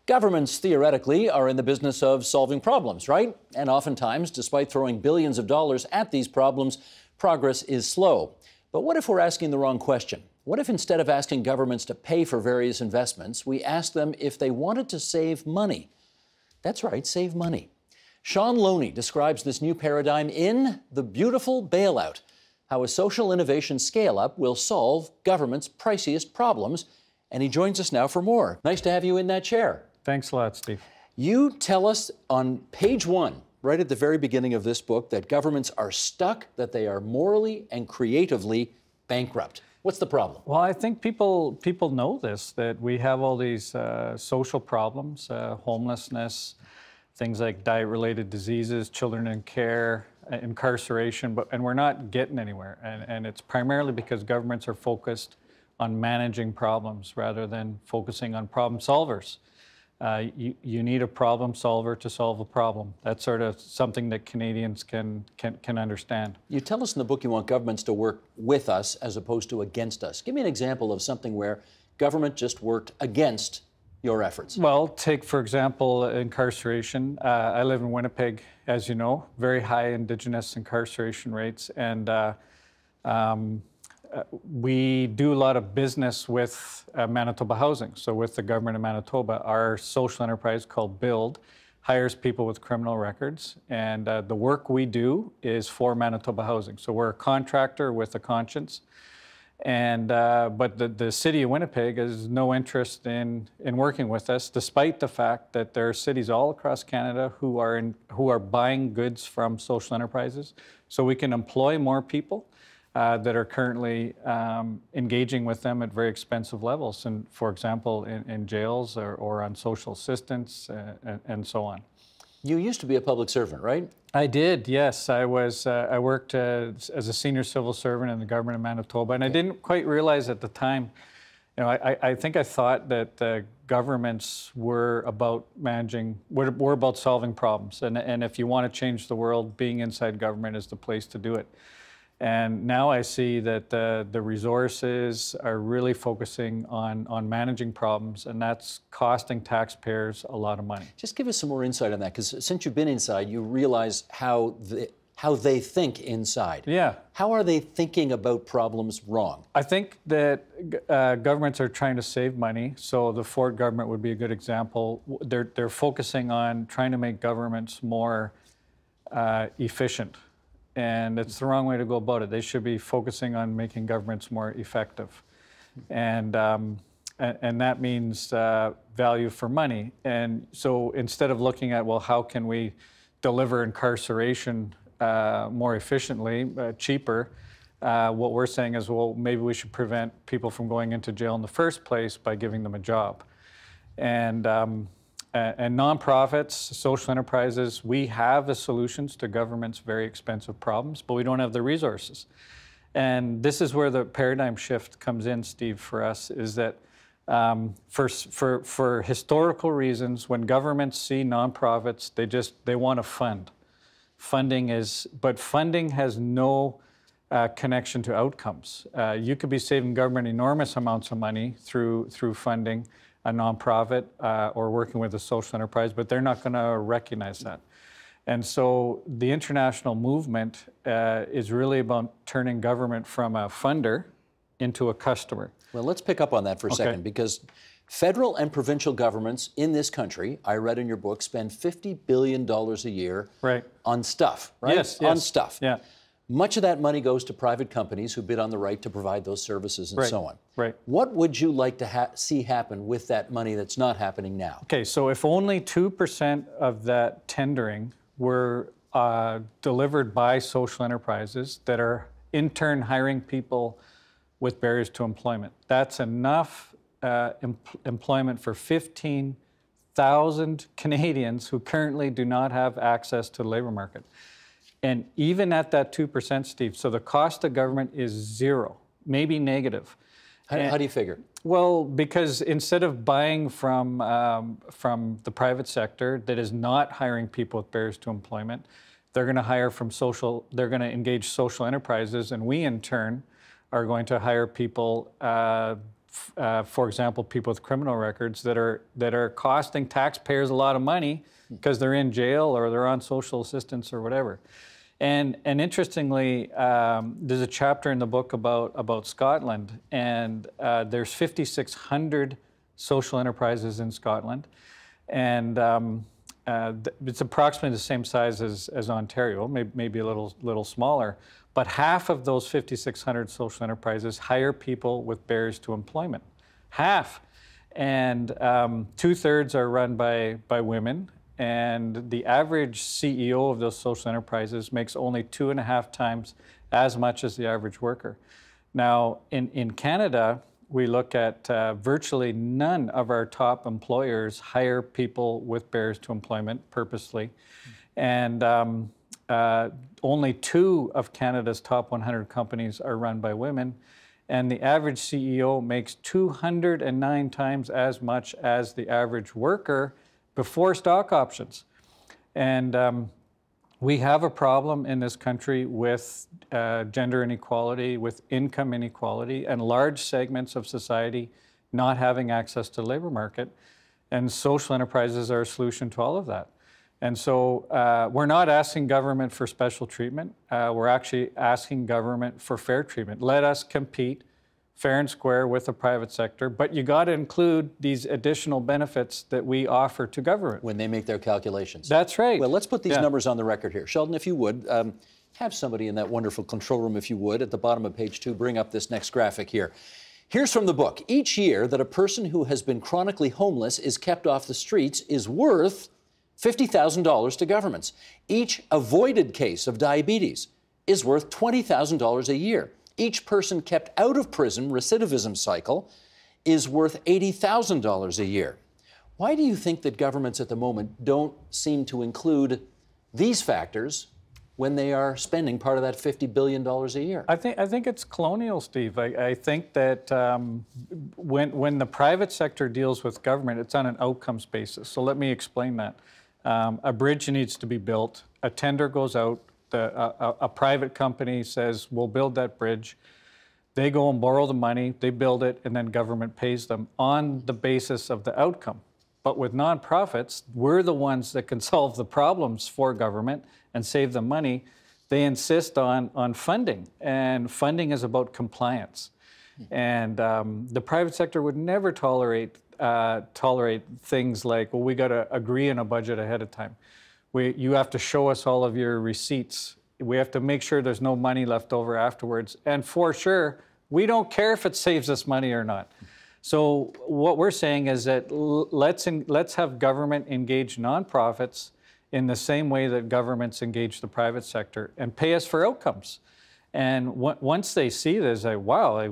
Governments, theoretically, are in the business of solving problems, right? And oftentimes, despite throwing billions of dollars at these problems, progress is slow. But what if we're asking the wrong question? What if instead of asking governments to pay for various investments, we ask them if they wanted to save money? That's right, save money. Shaun Loney describes this new paradigm in The Beautiful Bailout, how a social innovation scale-up will solve government's priciest problems. And he joins us now for more. Nice to have you in that chair. Thanks a lot, Steve. You tell us on page 1, right at the very beginning of this book, that governments are stuck, that they are morally and creatively bankrupt. What's the problem? Well, I think people know this, that we have all these social problems, homelessness, things like diet-related diseases, children in care, incarceration, and we're not getting anywhere. And it's primarily because governments are focused on managing problems rather than focusing on problem solvers. You need a problem solver to solve a problem. That's sort of something that Canadians can understand. You tell us in the book you want governments to work with us as opposed to against us. Give me an example of something where government just worked against your efforts. Well, take, for example, incarceration. I live in Winnipeg, as you know, very high Indigenous incarceration rates, and we do a lot of business with Manitoba Housing. So with the government of Manitoba, our social enterprise called Build hires people with criminal records. And the work we do is for Manitoba Housing. So we're a contractor with a conscience. And but the city of Winnipeg has no interest in working with us, despite the fact that there are cities all across Canada who are buying goods from social enterprises. So we can employ more people that are currently engaging with them at very expensive levels, and for example, in jails or on social assistance and so on. You used to be a public servant, right? I did, yes. I worked as a senior civil servant in the government of Manitoba, and I didn't quite realize at the time. You know, I think I thought that governments were about were about solving problems, and if you want to change the world, being inside government is the place to do it. And now I see that the resources are really focusing on managing problems, and that's costing taxpayers a lot of money. Just give us some more insight on that, because since you've been inside, you realize how they think inside. Yeah. How are they thinking about problems wrong? I think that governments are trying to save money. So the Ford government would be a good example. They're focusing on trying to make governments more efficient. And it's the wrong way to go about it. They should be focusing on making governments more effective. And that means value for money. And so instead of looking at, well, how can we deliver incarceration more efficiently, cheaper, what we're saying is, well, maybe we should prevent people from going into jail in the first place by giving them a job. And nonprofits, social enterprises, we have the solutions to government's very expensive problems, but we don't have the resources. And this is where the paradigm shift comes in, Steve, for us, is that for historical reasons, when governments see nonprofits, they want to fund. But funding has no connection to outcomes. You could be saving government enormous amounts of money through funding a nonprofit or working with a social enterprise, but they're not going to recognize that. And so the international movement is really about turning government from a funder into a customer. Well, let's pick up on that for a second, because federal and provincial governments in this country, I read in your book, spend $50 billion a year on stuff, right? Yes. On stuff. Yeah. Much of that money goes to private companies who bid on the right to provide those services and so on. Right. What would you like to see happen with that money that's not happening now? Okay, so if only 2% of that tendering were delivered by social enterprises that are in turn hiring people with barriers to employment, that's enough employment for 15,000 Canadians who currently do not have access to the labor market. And even at that 2%, Steve, so the cost of government is zero, maybe negative. How do you figure? Well, because instead of buying from the private sector that is not hiring people with barriers to employment, they're going to hire from they're going to engage social enterprises, and we in turn are going to hire people for example, people with criminal records that are costing taxpayers a lot of money because they're in jail or they're on social assistance or whatever. And interestingly, there's a chapter in the book about Scotland, and there's 5,600 social enterprises in Scotland, and it's approximately the same size as Ontario, maybe a little smaller. But half of those 5,600 social enterprises hire people with barriers to employment. Half. And 2/3 are run by women. And the average CEO of those social enterprises makes only 2.5 times as much as the average worker. Now, in Canada, we look at virtually none of our top employers hire people with barriers to employment purposely. And only 2 of Canada's top 100 companies are run by women, and the average CEO makes 209 times as much as the average worker before stock options. And we have a problem in this country with gender inequality, with income inequality, and large segments of society not having access to the labor market. And social enterprises are a solution to all of that. And so we're not asking government for special treatment. We're actually asking government for fair treatment. Let us compete fair and square with the private sector, but you got to include these additional benefits that we offer to government. When they make their calculations. That's right. Well, let's put these numbers on the record here. Sheldon, if you would, have somebody in that wonderful control room, if you would, at the bottom of page 2, bring up this next graphic here. Here's from the book. Each year that a person who has been chronically homeless is kept off the streets is worth $50,000 to governments. Each avoided case of diabetes is worth $20,000 a year. Each person kept out of prison recidivism cycle is worth $80,000 a year. Why do you think that governments at the moment don't seem to include these factors when they are spending part of that $50 billion a year? I think it's colonial, Steve. I think that when the private sector deals with government, it's on an outcomes basis. So let me explain that. A bridge needs to be built. A tender goes out. A private company says, we'll build that bridge. They go and borrow the money, they build it, and then government pays them on the basis of the outcome. But with nonprofits, we're the ones that can solve the problems for government and save them money. They insist on funding, and funding is about compliance. And the private sector would never tolerate things like, well, we got to agree on a budget ahead of time. You have to show us all of your receipts. We have to make sure there's no money left over afterwards. And for sure, we don't care if it saves us money or not. So what we're saying is that let's have government engage nonprofits in the same way that governments engage the private sector and pay us for outcomes. And once they see this, like, wow,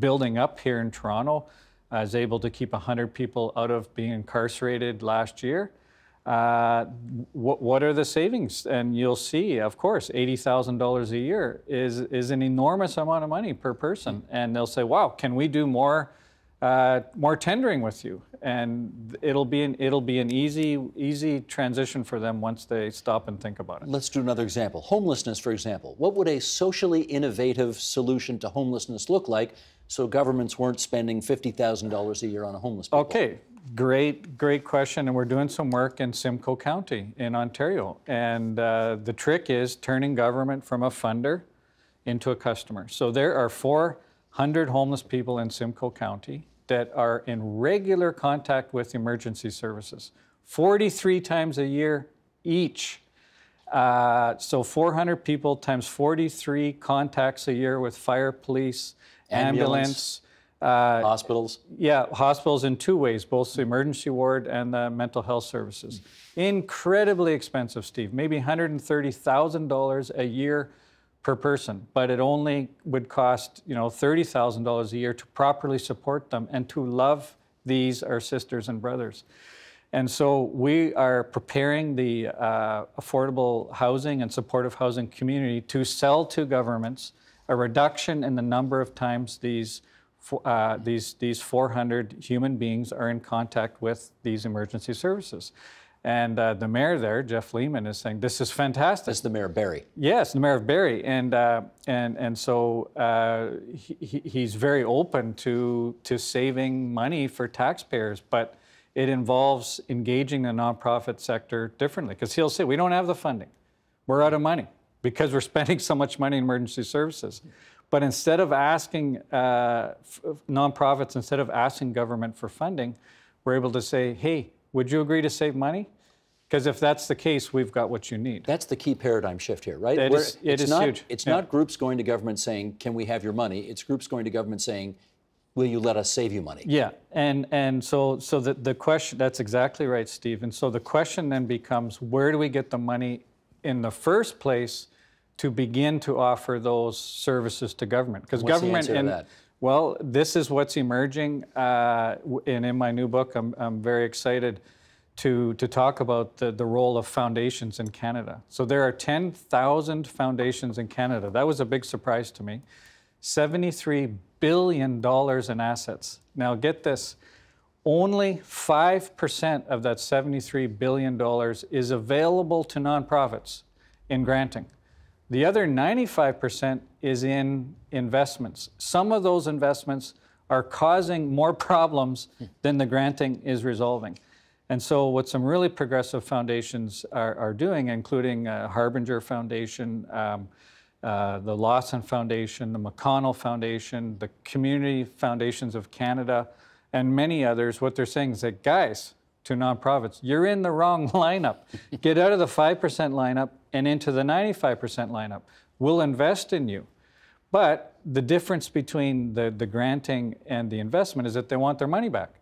building up here in Toronto, I was able to keep 100 people out of being incarcerated last year. What are the savings? And you'll see, of course, $80,000 a year is an enormous amount of money per person. And they'll say, wow, can we do more tendering with you? And it'll be an easy transition for them once they stop and think about it. Let's do another example. Homelessness, for example. What would a socially innovative solution to homelessness look like so governments weren't spending $50,000 a year on a homeless people? Okay. Great question, and we're doing some work in Simcoe County in Ontario. And the trick is turning government from a funder into a customer. So there are 400 homeless people in Simcoe County that are in regular contact with emergency services, 43 times a year each. So 400 people times 43 contacts a year with fire, police, ambulance. Hospitals? Yeah, hospitals in 2 ways, both the emergency ward and the mental health services. Incredibly expensive, Steve, maybe $130,000 a year per person, but it only would cost, $30,000 a year to properly support them and to love these, our sisters and brothers. And so we are preparing the affordable housing and supportive housing community to sell to governments a reduction in the number of times these 400 human beings are in contact with these emergency services. And the mayor there, Jeff Lehman, is saying, this is fantastic. That's the Mayor of Barrie. Yes, the mayor of Barrie. And so he's very open to saving money for taxpayers, but it involves engaging the nonprofit sector differently, because he'll say, we don't have the funding. We're out of money because we're spending so much money in emergency services. But instead of asking nonprofits, instead of asking government for funding, we're able to say, hey, would you agree to save money? Because if that's the case, we've got what you need. That's the key paradigm shift here, right? It is huge. It's not groups going to government saying, can we have your money? It's groups going to government saying, will you let us save you money? Yeah, and so the question, that's exactly right, Steve. And so the question then becomes, where do we get the money in the first place to begin to offer those services to government? Because government, the answer to that? Well, this is what's emerging, and in my new book, I'm very excited to talk about the role of foundations in Canada. So there are 10,000 foundations in Canada. That was a big surprise to me. $73 billion in assets. Now get this, only 5% of that $73 billion is available to nonprofits in granting. The other 95% is in investments. Some of those investments are causing more problems than the granting is resolving. And so what some really progressive foundations are doing, including Harbinger Foundation, the Lawson Foundation, the McConnell Foundation, the Community Foundations of Canada, and many others, what they're saying is that, guys, to nonprofits, you're in the wrong lineup. Get out of the 5% lineup and into the 95% lineup. We'll invest in you. But the difference between the granting and the investment is that they want their money back.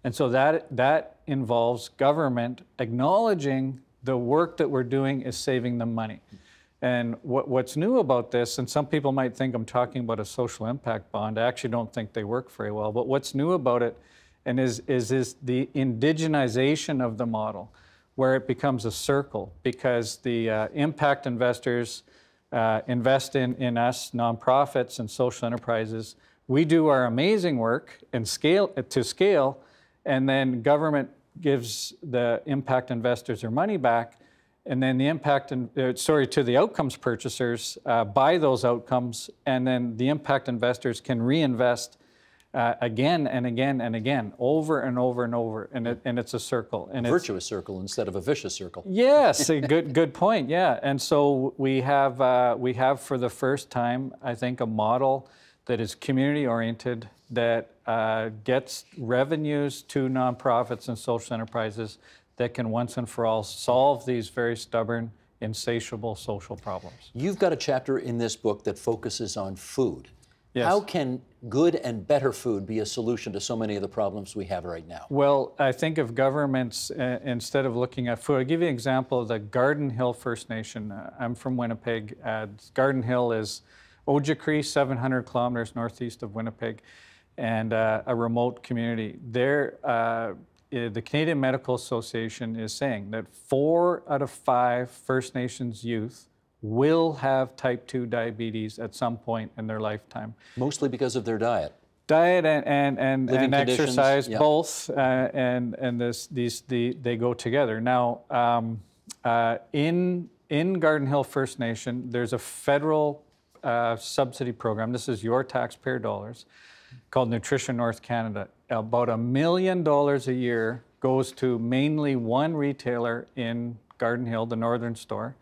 And so that involves government acknowledging the work that we're doing is saving them money. And what's new about this, and some people might think I'm talking about a social impact bond. I actually don't think they work very well. But what's new about it and is the indigenization of the model, where it becomes a circle, because the impact investors invest in us, nonprofits and social enterprises. We do our amazing work and scale, and then government gives the impact investors their money back, and then the to the outcomes purchasers buy those outcomes, and then the impact investors can reinvest again and again and again, over and over and over, and it's a circle. And virtuous circle instead of a vicious circle. Yes, a good point. Yeah, and so we have for the first time, I think, a model that is community oriented, that gets revenues to nonprofits and social enterprises that can once and for all solve these very stubborn, insatiable social problems. You've got a chapter in this book that focuses on food. Yes. How can good and better food be a solution to so many of the problems we have right now? Well, I think if governments, instead of looking at food, I'll give you an example of the Garden Hill First Nation. I'm from Winnipeg. Garden Hill is Ojibwe, 700 kilometers northeast of Winnipeg, and a remote community. The Canadian Medical Association is saying that 4 out of 5 First Nations youth will have type 2 diabetes at some point in their lifetime. Mostly because of their diet. Diet and exercise, yeah. Both, and they go together. Now, in Garden Hill First Nation, there's a federal subsidy program. This is your taxpayer dollars, called Nutrition North Canada. About $1 million a year goes to mainly one retailer in Garden Hill, the Northern Store,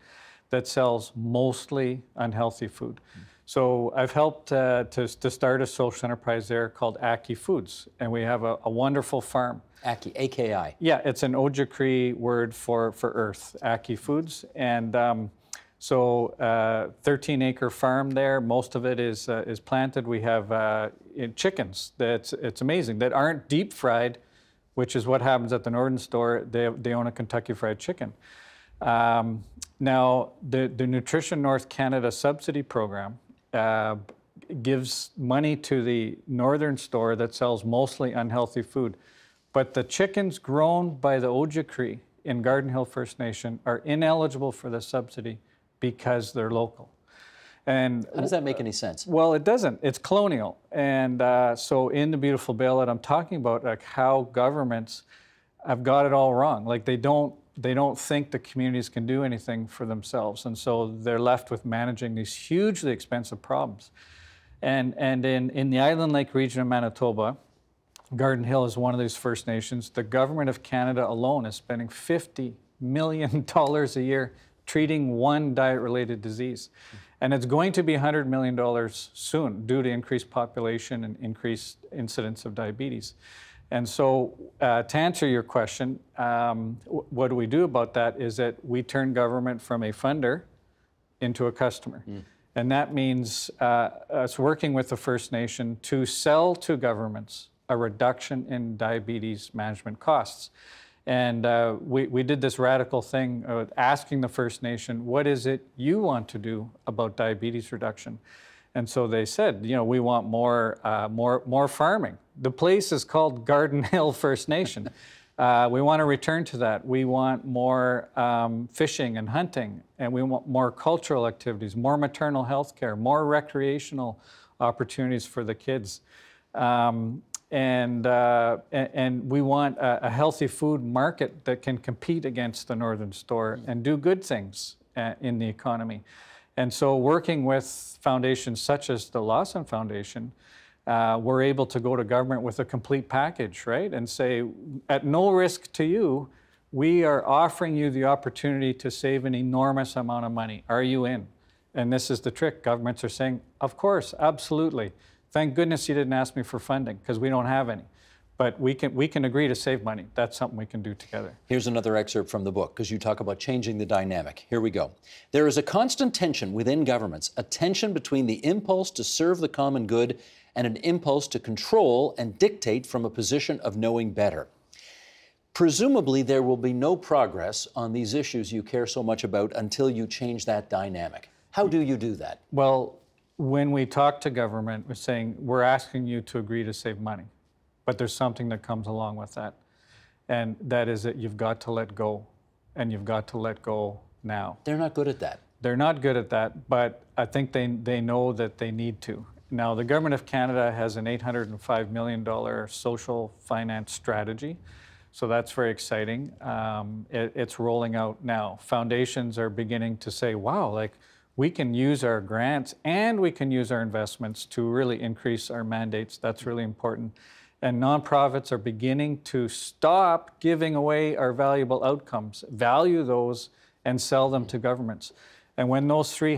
that sells mostly unhealthy food. So I've helped to start a social enterprise there called Aki Foods, and we have a wonderful farm. Aki, A-K-I. Yeah, it's an Ojibwe word for earth, Aki Foods. And 13-acre farm there. Most of it is planted. We have chickens. It's amazing, that aren't deep fried, which is what happens at the Northern Store. They own a Kentucky Fried Chicken. Now, the Nutrition North Canada subsidy program gives money to the Northern Store that sells mostly unhealthy food. But the chickens grown by the Ojibwe in Garden Hill First Nation are ineligible for the subsidy because they're local. And how does that make any sense? Well, it doesn't. It's colonial. And so in the Beautiful Bailout, I'm talking about like how governments have got it all wrong. Like they don't they don't think the communities can do anything for themselves. And so they're left with managing these hugely expensive problems. And in the Island Lake region of Manitoba, Garden Hill is one of these First Nations. The government of Canada alone is spending $50 million a year treating one diet-related disease. And it's going to be $100 million soon due to increased population and increased incidence of diabetes. And so to answer your question, what do we do about that is that we turn government from a funder into a customer. And that means us working with the First Nation to sell to governments a reduction in diabetes management costs. And we did this radical thing of asking the First Nation, what is it you want to do about diabetes reduction? And so they said, you know, we want more farming. The place is called Garden Hill First Nation. We want to return to that. We want more fishing and hunting, and we want more cultural activities, more maternal health care, more recreational opportunities for the kids. And we want a healthy food market that can compete against the Northern Store and do good things in the economy. And so working with foundations such as the Lawson Foundation, we're able to go to government with a complete package, right? And say, at no risk to you, we are offering you the opportunity to save an enormous amount of money. Are you in? And this is the trick. Governments are saying, of course, absolutely. Thank goodness you didn't ask me for funding, because we don't have any. But we can agree to save money. That's something we can do together. Here's another excerpt from the book, because you talk about changing the dynamic. Here we go. There is a constant tension within governments, a tension between the impulse to serve the common good and an impulse to control and dictate from a position of knowing better. Presumably, there will be no progress on these issues you care so much about until you change that dynamic. How do you do that? Well, when we talk to government, we're saying, we're asking you to agree to save money. But there's something that comes along with that. And that is that you've got to let go. And you've got to let go now. They're not good at that. They're not good at that, but I think they know that they need to. Now, the Government of Canada has an $805 million social finance strategy. So that's very exciting. It's rolling out now. Foundations are beginning to say, wow, like we can use our grants and we can use our investments to really increase our mandates. That's really important. And nonprofits are beginning to stop giving away our valuable outcomes, value those, and sell them to governments. And when those three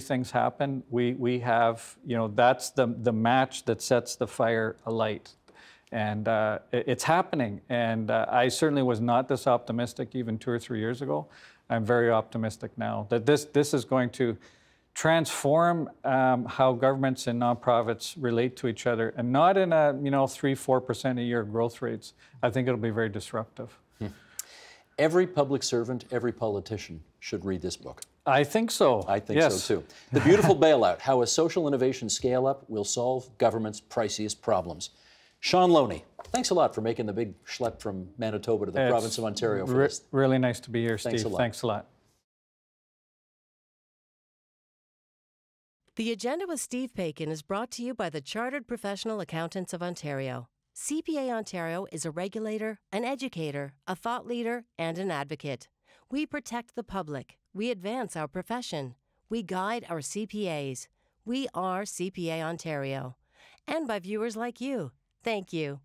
things happen, we have, you know, that's the match that sets the fire alight. And it's happening. And I certainly was not this optimistic even 2 or 3 years ago. I'm very optimistic now that this is going to transform how governments and nonprofits relate to each other, and not in a 3-4% a year growth rates. I think it'll be very disruptive. Every public servant, every politician should read this book. I think so. I think so too. The Beautiful Bailout: How a Social Innovation Scale-Up Will Solve Government's Priciest Problems. Shaun Loney, thanks a lot for making the big schlep from Manitoba to the province of Ontario for this. Really nice to be here, Steve. Thanks a lot. Thanks a lot. The Agenda with Steve Paikin is brought to you by the Chartered Professional Accountants of Ontario. CPA Ontario is a regulator, an educator, a thought leader, and an advocate. We protect the public. We advance our profession. We guide our CPAs. We are CPA Ontario. And by viewers like you. Thank you.